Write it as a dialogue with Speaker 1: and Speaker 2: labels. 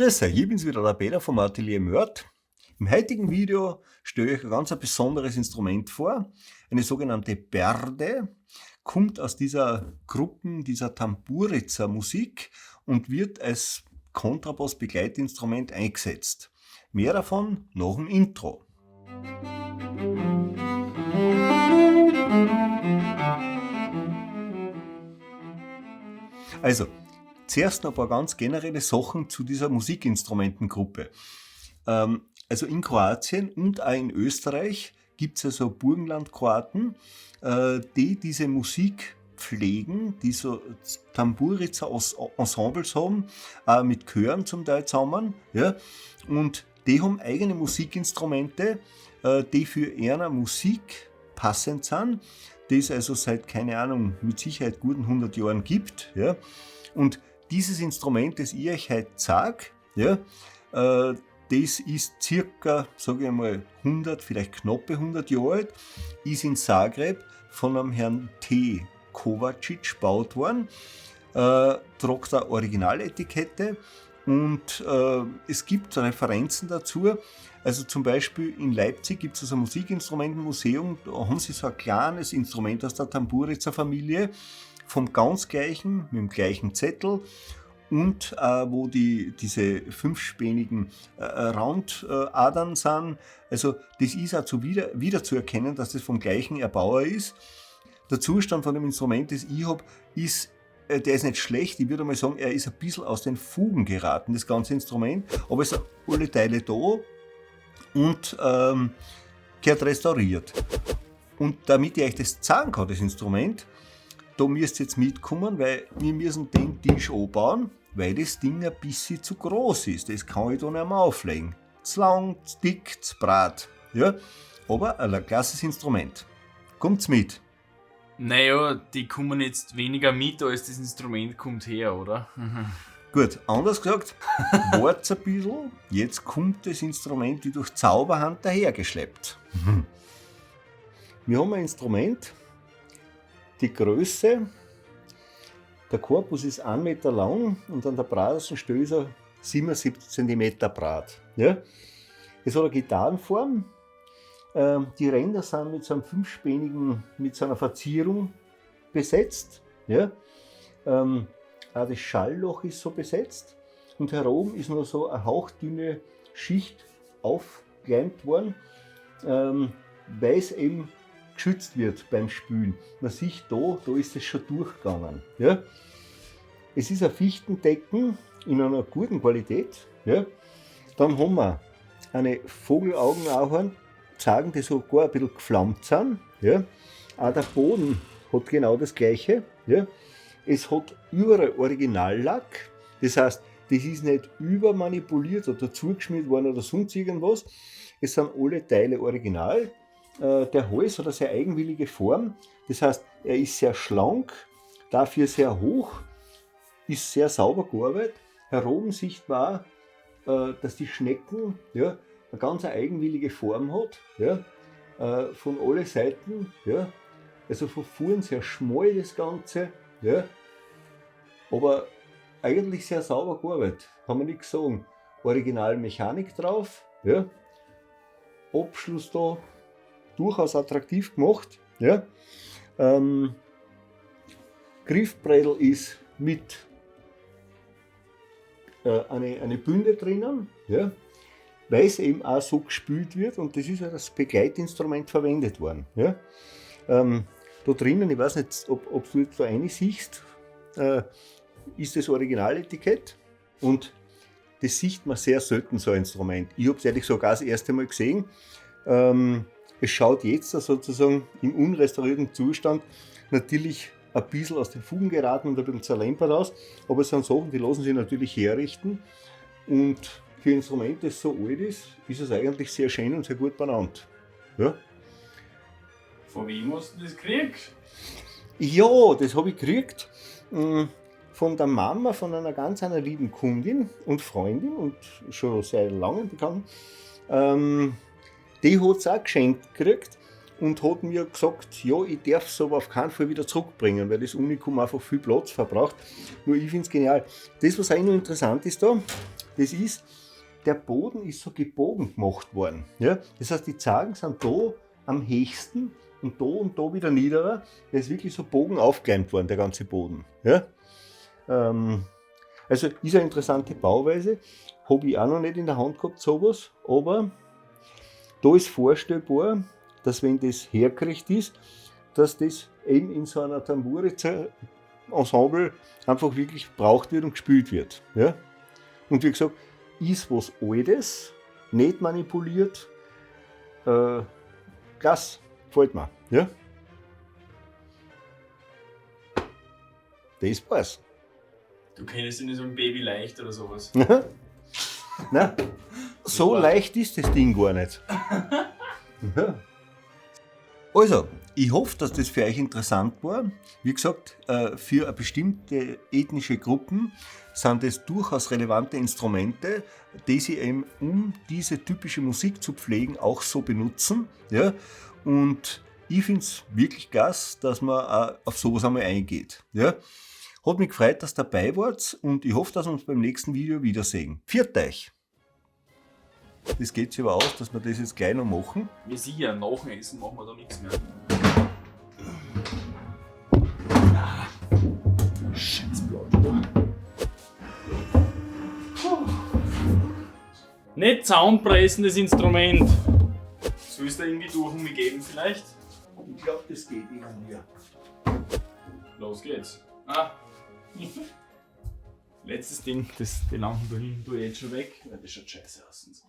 Speaker 1: Grüß euch, ich bin's wieder, der Peter vom Atelier Mörd. Im heutigen Video stelle ich euch ein ganz besonderes Instrument vor, eine sogenannte Berde, kommt aus dieser Gruppe, dieser Tamburica-Musik und wird als Kontrabass-Begleitinstrument eingesetzt. Mehr davon nach dem Intro. Also, zuerst noch ein paar ganz generelle Sachen zu dieser Musikinstrumentengruppe. Also in Kroatien und auch in Österreich gibt es also Burgenlandkroaten, die diese Musik pflegen, die so Tamburica-Ensembles haben, auch mit Chören zum Teil zusammen. Ja? Und die haben eigene Musikinstrumente, die für ihre Musik passend sind, die es also seit, keine Ahnung, mit Sicherheit guten 100 Jahren gibt. Ja? Und dieses Instrument, das ich euch heute zeige, ja, das ist circa, sage ich mal, 100, vielleicht knappe 100 Jahre alt, ist in Zagreb von einem Herrn T. Kovacic gebaut worden, tragt eine Originaletikette und es gibt Referenzen dazu. Also zum Beispiel in Leipzig gibt es also ein Musikinstrumentenmuseum, da haben sie so ein kleines Instrument aus der Tamburica-Familie, vom ganz gleichen, mit dem gleichen Zettel und wo diese fünfspänigen Randadern sind. Also das ist auch wieder zu erkennen, dass das vom gleichen Erbauer ist. Der Zustand von dem Instrument, das ich habe, der ist nicht schlecht. Ich würde mal sagen, er ist ein bisschen aus den Fugen geraten, das ganze Instrument. Aber es sind alle Teile da und gehört restauriert. Und damit ich euch das zeigen kann, das Instrument, da müsst ihr jetzt mitkommen, weil wir müssen den Tisch anbauen, weil das Ding ein bisschen zu groß ist. Das kann ich da nicht mehr auflegen. Zu lang, zu dick, zu breit. Ja? Aber ein klasses Instrument. Kommt's mit?
Speaker 2: Naja, die kommen jetzt weniger mit, als das Instrument kommt her, oder?
Speaker 1: Gut, anders gesagt, wart's ein bisschen, jetzt kommt das Instrument wie durch Zauberhand dahergeschleppt. Wir haben ein Instrument, die Größe, der Korpus ist 1 Meter lang und an der breitesten Stelle ist er 77 cm breit. Ja? Es hat eine Gitarrenform, die Ränder sind mit so einem fünfspänigen, mit so einer Verzierung besetzt. Ja? Auch das Schallloch ist so besetzt und herum ist nur so eine hauchdünne Schicht aufgeleimt worden, weil es eben geschützt wird beim Spülen. Man sieht da ist es schon durchgegangen. Ja? Es ist ein Fichtendecken in einer guten Qualität. Ja? Dann haben wir eine Vogelaugenahorn, zeigen, die sogar ein bisschen geflammt sind. Ja? Auch der Boden hat genau das gleiche. Ja? Es hat überall Originallack, das heißt, das ist nicht übermanipuliert oder zugeschmiert worden oder sonst irgendwas. Es sind alle Teile original. Der Hals hat eine sehr eigenwillige Form, das heißt, er ist sehr schlank, dafür sehr hoch, ist sehr sauber gearbeitet. Hier oben sieht man auch, dass die Schnecken eine ganz eigenwillige Form hat, von allen Seiten, also von vorn sehr schmal das Ganze, aber eigentlich sehr sauber gearbeitet, kann man nichts sagen. Originalmechanik drauf, Abschluss da, durchaus attraktiv gemacht. Ja. Griffbredel ist mit eine Bünde drinnen, weil es eben auch so gespült wird und das ist als Begleitinstrument verwendet worden. Ja. Da drinnen, ich weiß nicht, ob du jetzt da eine siehst, ist das Originaletikett und das sieht man sehr selten, so ein Instrument. Ich habe es ehrlich sogar das erste Mal gesehen. Es schaut jetzt sozusagen im unrestaurierten Zustand natürlich ein bisschen aus den Fugen geraten und ein bisschen zerlempert aus, aber es sind Sachen, die lassen sich natürlich herrichten und für ein Instrument, das so alt ist, ist es eigentlich sehr schön und sehr gut benannt. Ja?
Speaker 2: Von wem hast du das gekriegt?
Speaker 1: Ja, das habe ich gekriegt von der Mama von einer lieben Kundin und Freundin und schon seit langem bekannt. Die hat es auch geschenkt gekriegt und hat mir gesagt, ja, ich darf es aber auf keinen Fall wieder zurückbringen, weil das Unikum einfach viel Platz verbraucht. Nur ich finde es genial. Das, was auch noch interessant ist da, das ist, der Boden ist so gebogen gemacht worden. Ja? Das heißt, die Zagen sind da am höchsten und da wieder niederer. Der ist wirklich so Bogen aufgeleimt worden, der ganze Boden. Ja? Also ist eine interessante Bauweise. Habe ich auch noch nicht in der Hand gehabt, sowas. Aber da ist vorstellbar, dass wenn das hergerichtet ist, dass das eben in so einer Tamburitzer-Ensemble einfach wirklich gebraucht wird und gespielt wird. Ja? Und wie gesagt, ist was Altes, nicht manipuliert. Klasse, gefällt mir. Ja? Das war's.
Speaker 2: Du kennst ihn nicht so ein Baby leicht oder sowas.
Speaker 1: Nein, so leicht ist das Ding gar nicht. Also, ich hoffe, dass das für euch interessant war. Wie gesagt, für eine bestimmte ethnische Gruppen sind es durchaus relevante Instrumente, die sie eben, um diese typische Musik zu pflegen, auch so benutzen. Ja? Und ich finde es wirklich klasse, dass man auch auf sowas einmal eingeht. Ja? Hat mich gefreut, dass ihr dabei wart und ich hoffe, dass wir uns beim nächsten Video wiedersehen. Pfiat euch! Das geht sich aber aus, dass wir das jetzt gleich noch machen.
Speaker 2: Wir sicher, nach dem Essen machen wir da nichts mehr. Scheiß Blatt. Nicht Zaunpressen, das Instrument. Soll es da irgendwie durch und mich geben vielleicht?
Speaker 1: Ich glaube, das geht irgendwie.
Speaker 2: Los geht's. Ah. Letztes Ding, die Lampen da hinten tue ich jetzt schon weg, weil das schaut scheiße aus. Und so.